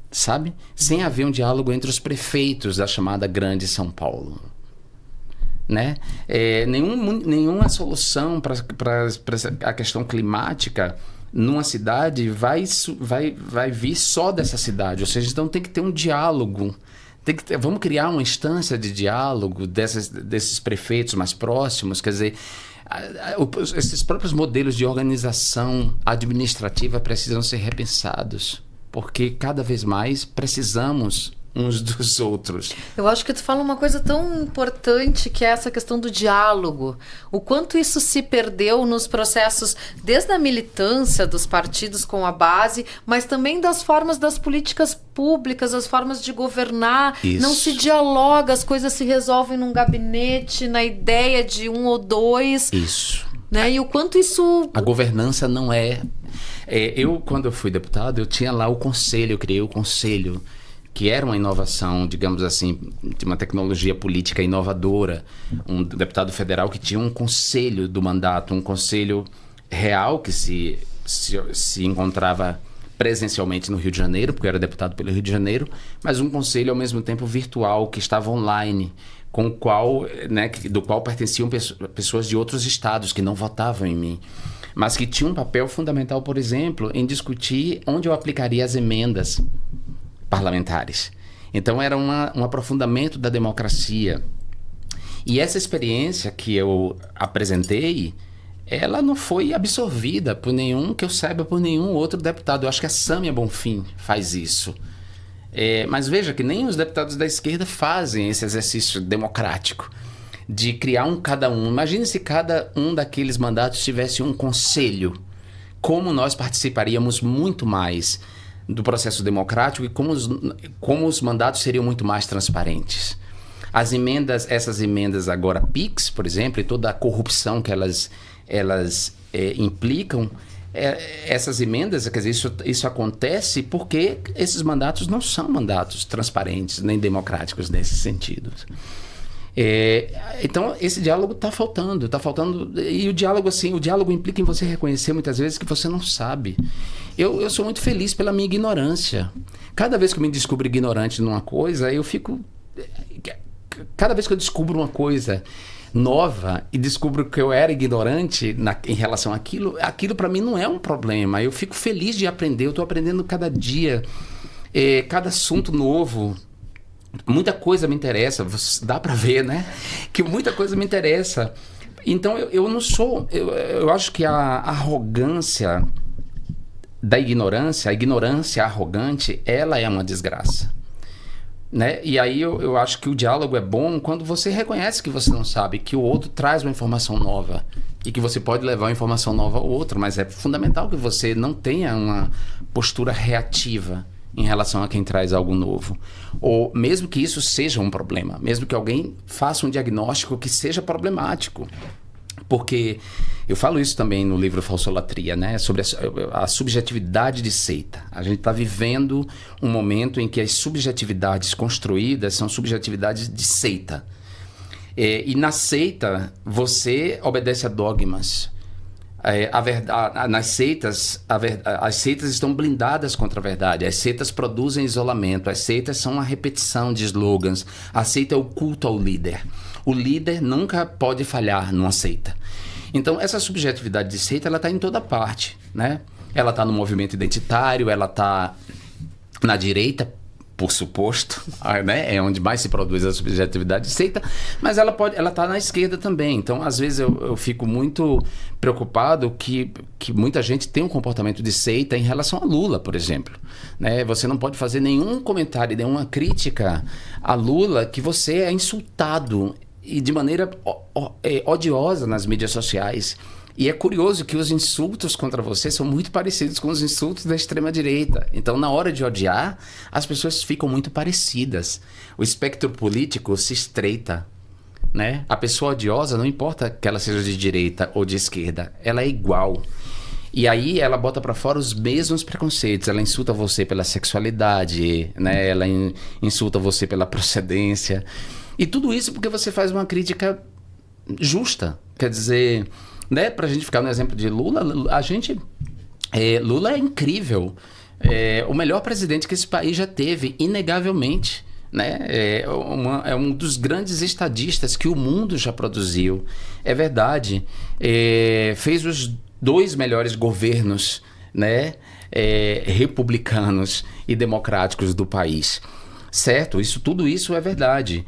Sabe? Sem haver um diálogo entre os prefeitos da chamada Grande São Paulo, né? Nenhuma solução para a questão climática numa cidade vai vir só dessa cidade. Ou seja, então tem que ter um diálogo. Vamos criar uma instância de diálogo desses prefeitos mais próximos. Quer dizer, esses próprios modelos de organização administrativa precisam ser repensados, porque cada vez mais precisamos uns dos outros. Eu acho que tu fala uma coisa tão importante, que é essa questão do diálogo. O quanto isso se perdeu nos processos, desde a militância dos partidos com a base, mas também das formas das políticas públicas, as formas de governar. Isso. Não se dialoga, as coisas se resolvem num gabinete, na ideia de um ou dois. Isso. Né? E o quanto isso... A governança não quando eu fui deputado, eu tinha lá o conselho, eu criei o conselho, que era uma inovação, digamos assim, de uma tecnologia política inovadora. Um deputado federal que tinha um conselho do mandato, um conselho real que se encontrava presencialmente no Rio de Janeiro, porque eu era deputado pelo Rio de Janeiro, mas um conselho ao mesmo tempo virtual, que estava online, com o qual, né, do qual pertenciam pessoas de outros estados que não votavam em mim, mas que tinham um papel fundamental, por exemplo, em discutir onde eu aplicaria as emendas parlamentares. Então era um aprofundamento da democracia. E essa experiência que eu apresentei, ela não foi absorvida que eu saiba, por nenhum outro deputado. Eu acho que a Sâmia Bonfim faz isso. Mas veja que nem os deputados da esquerda fazem esse exercício democrático de criar cada um. Imagine se cada um daqueles mandatos tivesse um conselho. Como nós participaríamos muito mais do processo democrático e como os mandatos seriam muito mais transparentes. Essas emendas agora PIX, por exemplo, e toda a corrupção que elas implicam, essas emendas, quer dizer, isso acontece porque esses mandatos não são mandatos transparentes nem democráticos nesse sentido. Então, esse diálogo está faltando. E o diálogo, assim, o diálogo implica em você reconhecer muitas vezes que você não sabe. Eu sou muito feliz pela minha ignorância. Cada vez que eu me descubro ignorante numa coisa, eu fico... Cada vez que eu descubro uma coisa nova e descubro que eu era ignorante em relação àquilo, aquilo para mim não é um problema. Eu fico feliz de aprender. Eu estou aprendendo cada dia, cada assunto novo. Muita coisa me interessa, dá para ver, né? Que muita coisa me interessa. Então eu não sou... Eu acho que a arrogância da ignorância, a ignorância arrogante, ela é uma desgraça. Né? E aí eu acho que o diálogo é bom quando você reconhece que você não sabe, que o outro traz uma informação nova e que você pode levar uma informação nova ao outro, mas é fundamental que você não tenha uma postura reativa em relação a quem traz algo novo. Ou mesmo que isso seja um problema, mesmo que alguém faça um diagnóstico que seja problemático. Porque eu falo isso também no livro Falsolatria, né? Sobre a subjetividade de seita. A gente está vivendo um momento em que as subjetividades construídas são subjetividades de seita. E na seita, você obedece a dogmas. Nas seitas, as seitas estão blindadas contra a verdade. As seitas produzem isolamento. As seitas são uma repetição de slogans. A seita é o culto ao líder. O líder nunca pode falhar numa seita. Então, essa subjetividade de seita, ela está em toda parte, né? Ela está no movimento identitário, ela está na direita, por suposto, né? É onde mais se produz a subjetividade de seita, mas ela está na esquerda também. Então, às vezes, eu fico muito preocupado que muita gente tem um comportamento de seita em relação a Lula, por exemplo. Né? Você não pode fazer nenhum comentário, nenhuma crítica a Lula que você é insultado e de maneira odiosa nas mídias sociais. E é curioso que os insultos contra você são muito parecidos com os insultos da extrema-direita. Então, na hora de odiar, as pessoas ficam muito parecidas. O espectro político se estreita, né? A pessoa odiosa, não importa que ela seja de direita ou de esquerda, ela é igual. E aí ela bota para fora os mesmos preconceitos. Ela insulta você pela sexualidade, né? Ela insulta você pela procedência. E tudo isso porque você faz uma crítica justa. Quer dizer, né, pra gente ficar no exemplo de Lula, Lula é incrível. O melhor presidente que esse país já teve, inegavelmente. Né? É um dos grandes estadistas que o mundo já produziu. É verdade. Fez os 2 melhores governos, né, republicanos e democráticos do país. Certo, tudo isso é verdade.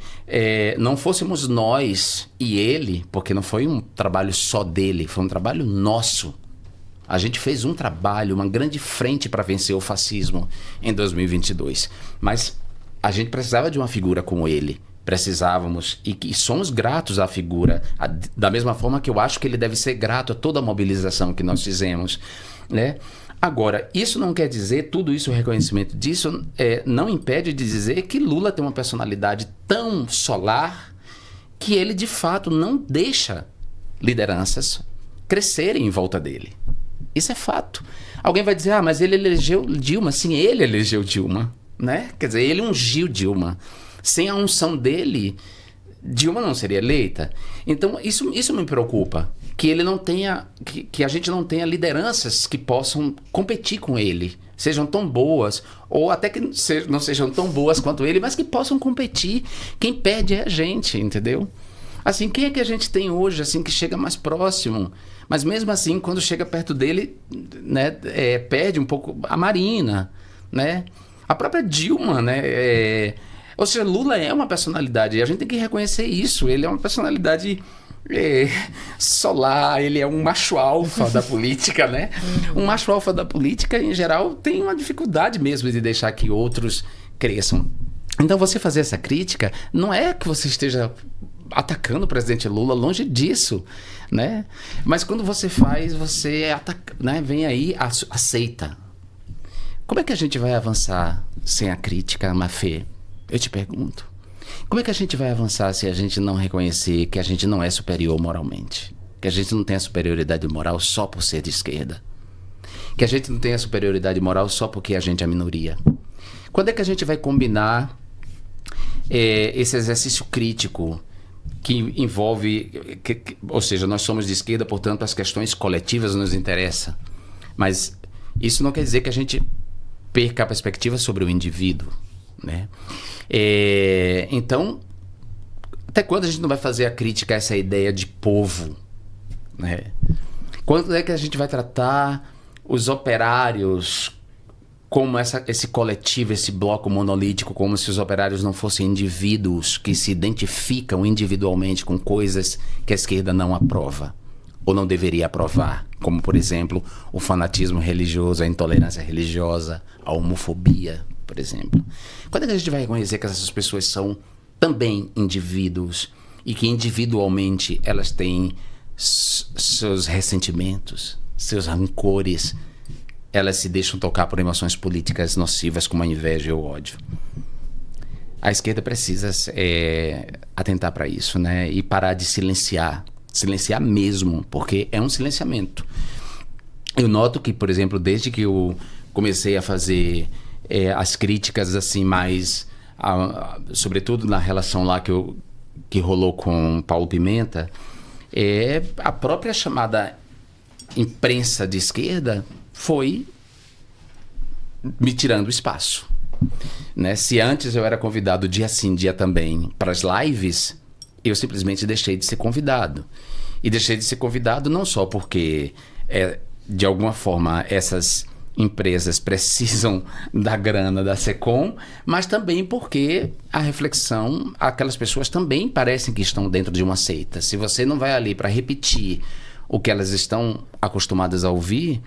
Não fôssemos nós e ele, porque não foi um trabalho só dele, foi um trabalho nosso. A gente fez um trabalho, uma grande frente para vencer o fascismo em 2022. Mas a gente precisava de uma figura como ele. Precisávamos, e somos gratos à figura, da mesma forma que eu acho que ele deve ser grato a toda a mobilização que nós fizemos, né? Agora, isso não quer dizer, tudo isso, o reconhecimento disso, não impede de dizer que Lula tem uma personalidade tão solar que ele, de fato, não deixa lideranças crescerem em volta dele. Isso é fato. Alguém vai dizer, mas ele elegeu Dilma. Sim, ele elegeu Dilma, né? Quer dizer, ele ungiu Dilma. Sem a unção dele, Dilma não seria eleita. Então, isso me preocupa. Que ele não tenha, que a gente não tenha lideranças que possam competir com ele, sejam tão boas, ou até que não sejam tão boas quanto ele, mas que possam competir. Quem perde é a gente, entendeu? Assim, quem é que a gente tem hoje, assim, que chega mais próximo? Mas mesmo assim, quando chega perto dele, né, perde um pouco a Marina, né? A própria Dilma, né? Ou seja, Lula é uma personalidade, e a gente tem que reconhecer isso. Ele é uma personalidade solar, ele é um macho alfa da política, né? Um macho alfa da política, em geral, tem uma dificuldade mesmo de deixar que outros cresçam. Então, você fazer essa crítica não é que você esteja atacando o presidente Lula, longe disso, né? Mas quando você faz, você ataca, né? Vem aí a seita. Como é que a gente vai avançar sem a crítica, Mafê? Eu te pergunto. Como é que a gente vai avançar se a gente não reconhecer que a gente não é superior moralmente? Que a gente não tem a superioridade moral só por ser de esquerda? Que a gente não tem a superioridade moral só porque a gente é minoria? Quando é que a gente vai combinar esse exercício crítico que envolve... ou seja, nós somos de esquerda, portanto, as questões coletivas nos interessam. Mas isso não quer dizer que a gente perca a perspectiva sobre o indivíduo, né? Então, até quando a gente não vai fazer a crítica a essa ideia de povo, né? Quando é que a gente vai tratar os operários como esse coletivo, esse bloco monolítico, como se os operários não fossem indivíduos que se identificam individualmente com coisas que a esquerda não aprova ou não deveria aprovar, como, por exemplo, o fanatismo religioso, a intolerância religiosa, a homofobia, por exemplo. Quando é que a gente vai reconhecer que essas pessoas são também indivíduos e que individualmente elas têm seus ressentimentos, seus rancores, elas se deixam tocar por emoções políticas nocivas como a inveja e o ódio? A esquerda precisa atentar para isso, né? E parar de silenciar mesmo, porque é um silenciamento. Eu noto que, por exemplo, desde que eu comecei a fazer as críticas assim mais, sobretudo na relação lá que rolou com Paulo Pimenta, a própria chamada imprensa de esquerda foi me tirando espaço, né? Se antes eu era convidado dia sim, dia também para as lives, eu simplesmente deixei de ser convidado. E deixei de ser convidado não só porque, de alguma forma, essas empresas precisam da grana da SECOM, mas também porque a reflexão, aquelas pessoas também parecem que estão dentro de uma seita. Se você não vai ali para repetir o que elas estão acostumadas a ouvir,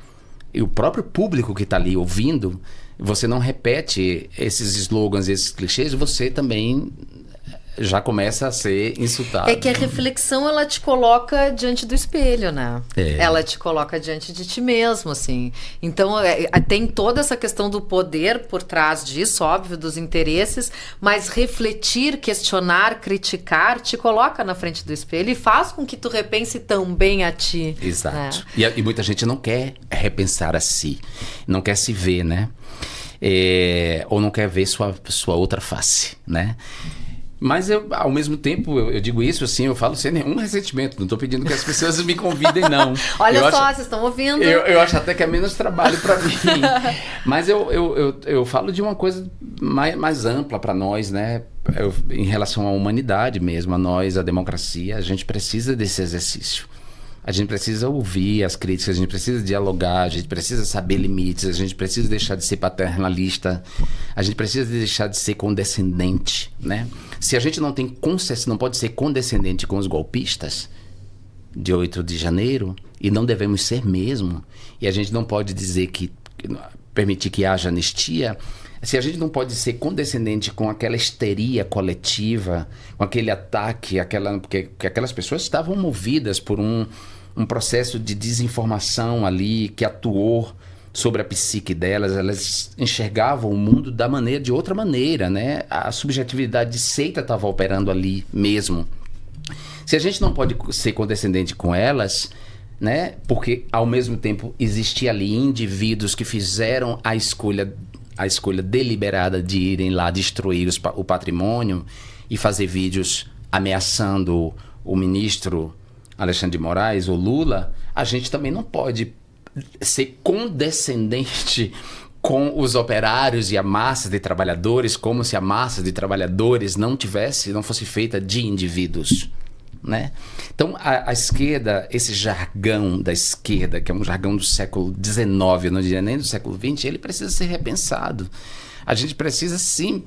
e o próprio público que está ali ouvindo, você não repete esses slogans, esses clichês, você também já começa a ser insultado. É que a reflexão, ela te coloca diante do espelho, né? Ela te coloca diante de ti mesmo, assim. Então, tem toda essa questão do poder por trás disso, óbvio, dos interesses, mas refletir, questionar, criticar, te coloca na frente do espelho e faz com que tu repense também a ti. Exato. Né? E muita gente não quer repensar a si, não quer se ver, né? Ou não quer ver sua outra face, né? Mas ao mesmo tempo, eu digo isso assim, eu falo sem nenhum ressentimento. Não estou pedindo que as pessoas me convidem, não. Olha só, vocês estão ouvindo. Eu acho até que é menos trabalho para mim. Mas eu falo de uma coisa mais ampla para nós, né? Em relação à humanidade mesmo, a nós, a democracia, a gente precisa desse exercício. A gente precisa ouvir as críticas, a gente precisa dialogar, a gente precisa saber limites, a gente precisa deixar de ser paternalista, a gente precisa deixar de ser condescendente, né? Se a gente não pode ser condescendente com os golpistas de 8 de janeiro, e não devemos ser mesmo, e a gente não pode dizer permitir que haja anistia, se a gente não pode ser condescendente com aquela histeria coletiva, com aquele ataque, porque aquelas pessoas estavam movidas por um processo de desinformação ali que atuou sobre a psique delas, elas enxergavam o mundo de outra maneira, né? A subjetividade de seita estava operando ali mesmo. Se a gente não pode ser condescendente com elas, né? Porque ao mesmo tempo existia ali indivíduos que fizeram a escolha deliberada de irem lá destruir o patrimônio e fazer vídeos ameaçando o ministro Alexandre de Moraes, o Lula, a gente também não pode ser condescendente com os operários e a massa de trabalhadores, como se a massa de trabalhadores não fosse feita de indivíduos, né? Então, a esquerda, esse jargão da esquerda, que é um jargão do século XIX, não diria nem do século XX, ele precisa ser repensado. A gente precisa, sim,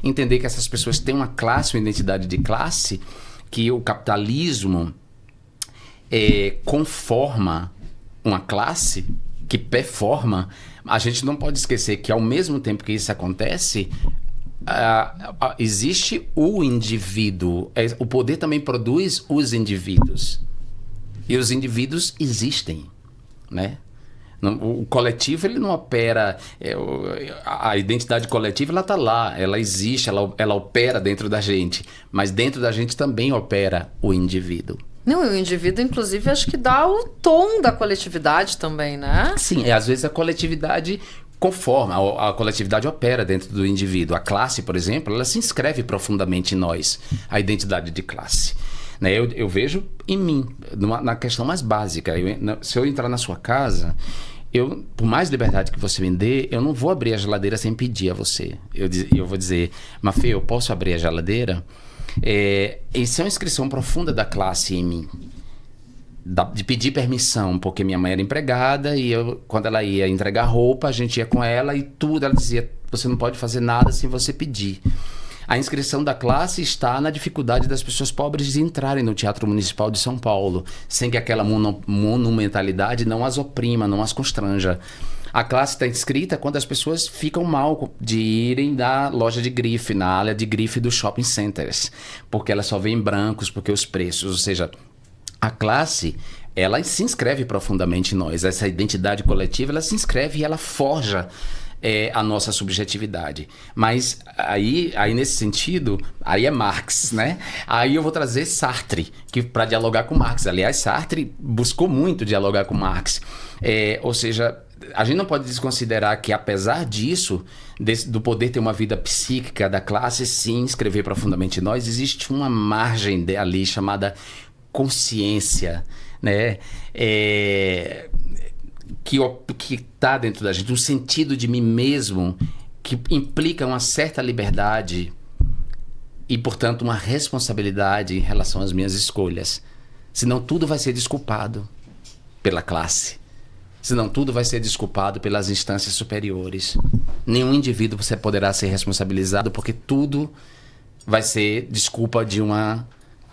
entender que essas pessoas têm uma classe, uma identidade de classe, que o capitalismo conforma uma classe que performa. A gente não pode esquecer que, ao mesmo tempo que isso acontece, existe o indivíduo. O poder também produz os indivíduos. E os indivíduos existem, né? O coletivo, ele não opera... a identidade coletiva, ela está lá, ela existe, ela opera dentro da gente. Mas dentro da gente também opera o indivíduo. Não, e o indivíduo, inclusive, acho que dá o tom da coletividade também, né? Sim, às vezes a coletividade conforme a coletividade opera dentro do indivíduo. A classe, por exemplo, ela se inscreve profundamente em nós, a identidade de classe. Né? Eu vejo em mim, na questão mais básica. Se eu entrar na sua casa, por mais liberdade que você me dê, eu não vou abrir a geladeira sem pedir a você. Eu vou dizer, Mafê, eu posso abrir a geladeira? Isso é uma inscrição profunda da classe em mim. De pedir permissão, porque minha mãe era empregada e quando ela ia entregar roupa, a gente ia com ela e tudo, ela dizia, você não pode fazer nada sem você pedir. A inscrição da classe está na dificuldade das pessoas pobres de entrarem no Teatro Municipal de São Paulo, sem que aquela monumentalidade não as oprima, não as constranja. A classe está inscrita quando as pessoas ficam mal de irem na loja de grife, na área de grife dos shopping centers, porque elas só veem brancos, porque os preços, ou seja, a classe, ela se inscreve profundamente em nós. Essa identidade coletiva, ela se inscreve e ela forja a nossa subjetividade. Mas aí nesse sentido, aí é Marx, né? Aí eu vou trazer Sartre, para dialogar com Marx. Aliás, Sartre buscou muito dialogar com Marx. Ou seja, a gente não pode desconsiderar que, apesar disso, do poder ter uma vida psíquica da classe se inscrever profundamente em nós, existe uma margem ali chamada consciência, né? Que está dentro da gente, um sentido de mim mesmo que implica uma certa liberdade e, portanto, uma responsabilidade em relação às minhas escolhas. Senão tudo vai ser desculpado pela classe. Senão tudo vai ser desculpado pelas instâncias superiores. Nenhum indivíduo você poderá ser responsabilizado porque tudo vai ser desculpa de uma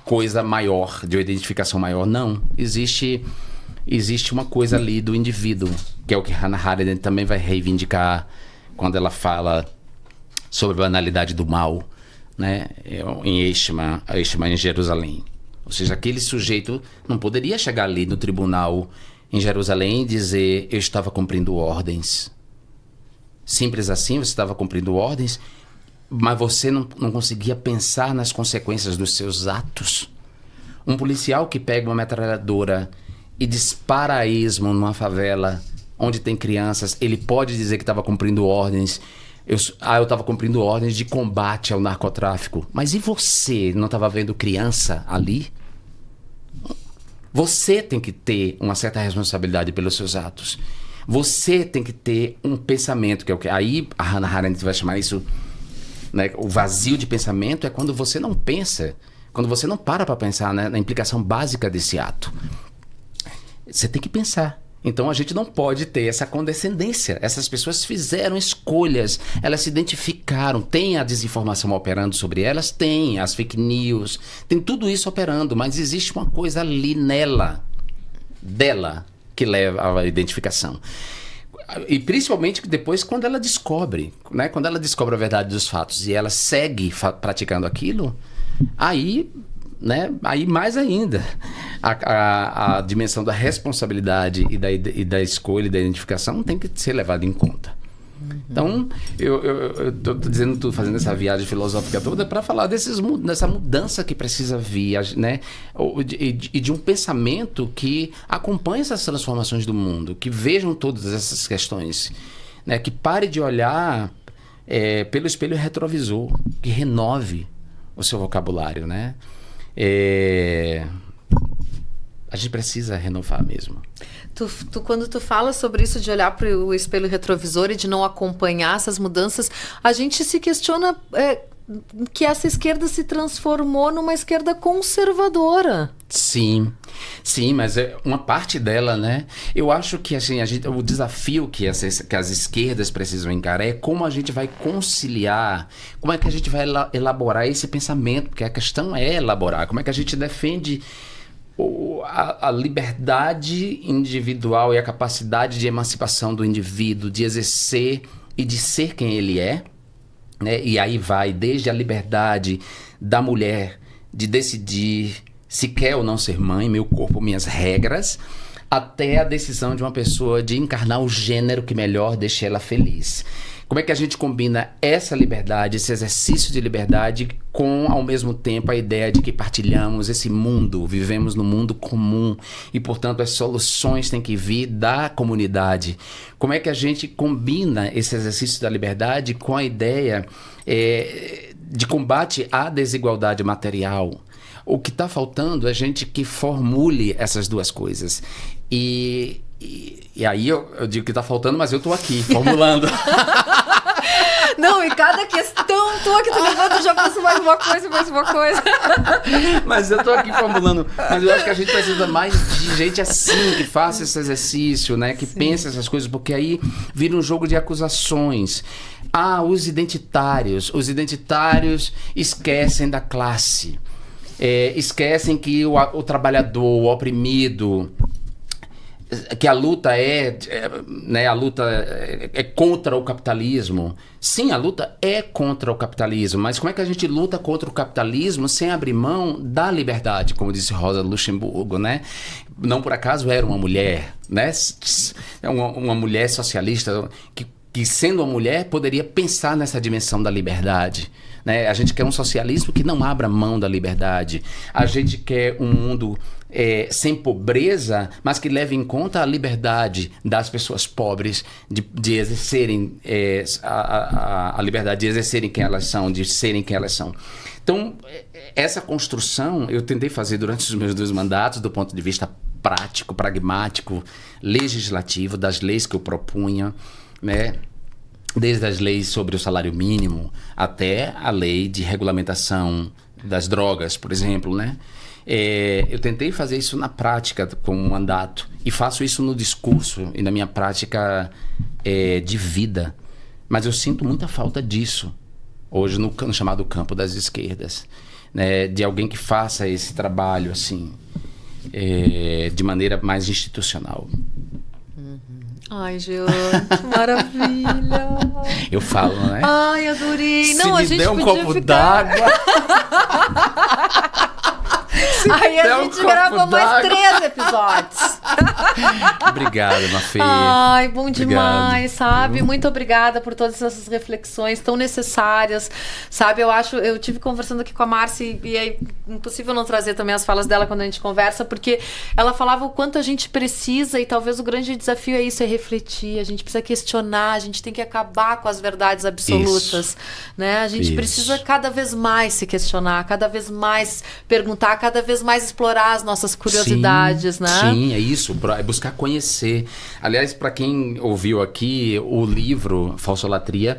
coisa maior, de uma identificação maior. Não, existe uma coisa ali do indivíduo, que é o que Hannah Arendt também vai reivindicar quando ela fala sobre a banalidade do mal, né? Em Eichmann em Jerusalém. Ou seja, aquele sujeito não poderia chegar ali no tribunal em Jerusalém e dizer, eu estava cumprindo ordens. Simples assim, você estava cumprindo ordens, mas você não conseguia pensar nas consequências dos seus atos. Um policial que pega uma metralhadora e dispara a esmo numa favela onde tem crianças, ele pode dizer que estava cumprindo ordens. Eu estava cumprindo ordens de combate ao narcotráfico. Mas e você? Não estava vendo criança ali? Você tem que ter uma certa responsabilidade pelos seus atos. Você tem que ter um pensamento, que é o que aí a Hannah Arendt vai chamar isso, né? O vazio de pensamento é quando você não pensa, quando você não para pensar, né, na implicação básica desse ato. Você tem que pensar. Então a gente não pode ter essa condescendência. Essas pessoas fizeram escolhas, elas se identificaram, tem a desinformação operando sobre elas, tem as fake news, tem tudo isso operando, mas existe uma coisa ali dela, que leva à identificação. E principalmente depois quando ela descobre, né? Quando ela descobre a verdade dos fatos e ela segue praticando aquilo, aí, né? Aí mais ainda a dimensão da responsabilidade e da escolha e da identificação tem que ser levada em conta. Então, eu tô dizendo tudo, fazendo essa viagem filosófica toda para falar dessa mudança que precisa vir, né? E de um pensamento que acompanhe essas transformações do mundo, que vejam todas essas questões, né? Que pare de olhar pelo espelho retrovisor, que renove o seu vocabulário, né? A gente precisa renovar mesmo. Quando tu fala sobre isso de olhar para o espelho retrovisor e de não acompanhar essas mudanças, a gente se questiona que essa esquerda se transformou numa esquerda conservadora. Sim, mas é uma parte dela, né? Eu acho que assim, o desafio que as esquerdas precisam encarar é como a gente vai conciliar, como é que a gente vai elaborar esse pensamento, porque a questão é elaborar, como é que a gente defende a liberdade individual e a capacidade de emancipação do indivíduo, de exercer e de ser quem ele é, né? E aí vai desde a liberdade da mulher de decidir se quer ou não ser mãe, meu corpo, minhas regras, até a decisão de uma pessoa de encarnar o gênero que melhor deixe ela feliz. Como é que a gente combina essa liberdade, esse exercício de liberdade com, ao mesmo tempo, a ideia de que partilhamos esse mundo, vivemos num mundo comum e, portanto, as soluções têm que vir da comunidade. Como é que a gente combina esse exercício da liberdade com a ideia de combate à desigualdade material? O que está faltando é gente que formule essas duas coisas. E aí eu digo que está faltando, mas eu estou aqui formulando. Não, e cada questão tua que tu levanta, eu já penso mais uma coisa. Mas eu tô aqui formulando. Mas eu acho que a gente precisa mais de gente assim, que faça esse exercício, né? Que pense essas coisas, porque aí vira um jogo de acusações. Os identitários esquecem da classe. Esquecem que o trabalhador, o oprimido, que a luta é contra o capitalismo. Sim, a luta é contra o capitalismo, mas como é que a gente luta contra o capitalismo sem abrir mão da liberdade, como disse Rosa Luxemburgo, né? Não por acaso era uma mulher, né? Uma mulher socialista que sendo uma mulher poderia pensar nessa dimensão da liberdade, né? A gente quer um socialismo que não abra mão da liberdade. A gente quer um mundo sem pobreza, mas que leve em conta a liberdade das pessoas pobres de exercerem a liberdade de exercerem quem elas são, de serem quem elas são. Então, essa construção eu tentei fazer durante os meus 2 mandatos do ponto de vista prático, pragmático, legislativo, das leis que eu propunha, né? Desde as leis sobre o salário mínimo até a lei de regulamentação das drogas, por exemplo, né? Eu tentei fazer isso na prática com um mandato e faço isso no discurso e na minha prática de vida, mas eu sinto muita falta disso hoje no chamado campo das esquerdas, né? De alguém que faça esse trabalho assim de maneira mais institucional. Ai, gente, maravilha. Eu falo, né? Ai, adorei. Se me der um copo d'água. Aí a gente grava mais 3 episódios. Obrigado, Mafê. Ai, bom demais, Obrigado. sabe? Muito obrigada por todas essas reflexões tão necessárias, sabe? Eu tive conversando aqui com a Márcia e é impossível não trazer também as falas dela quando a gente conversa, porque ela falava o quanto a gente precisa, e talvez o grande desafio é isso, é refletir, a gente precisa questionar, a gente tem que acabar com as verdades absolutas, né? A gente precisa cada vez mais se questionar, cada vez mais perguntar, cada vez mais explorar as nossas curiosidades, sim, né? Sim, é isso, é buscar conhecer. Aliás, para quem ouviu aqui, o livro Falsolatria,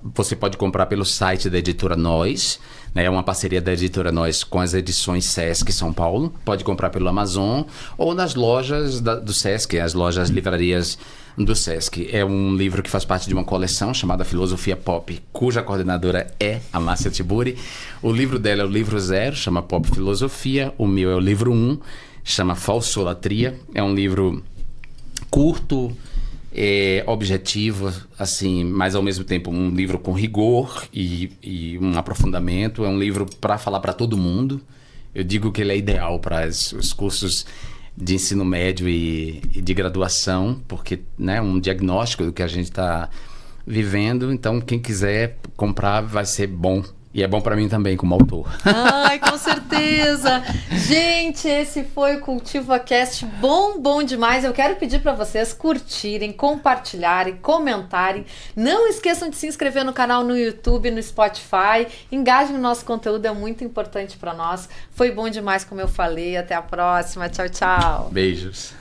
você pode comprar pelo site da Editora Nós, né? É uma parceria da Editora Nós com as edições Sesc São Paulo. Pode comprar pelo Amazon ou nas lojas do Sesc, as lojas livrarias do Sesc. É um livro que faz parte de uma coleção chamada Filosofia Pop, cuja coordenadora é a Márcia Tiburi. O livro dela é o livro 0, chama Pop Filosofia. O meu é o livro 1, chama Falsolatria. É um livro curto, objetivo, assim, mas ao mesmo tempo um livro com rigor e um aprofundamento. É um livro para falar para todo mundo. Eu digo que ele é ideal para os cursos de ensino médio e de graduação, porque, né, um diagnóstico do que a gente está vivendo. Então, quem quiser comprar vai ser bom. E é bom para mim também, como autor. Ai, com certeza. Gente, esse foi o CultivaCast. Bom demais. Eu quero pedir para vocês curtirem, compartilharem, comentarem. Não esqueçam de se inscrever no canal no YouTube, no Spotify. Engajem no nosso conteúdo, é muito importante para nós. Foi bom demais, como eu falei. Até a próxima. Tchau, tchau. Beijos.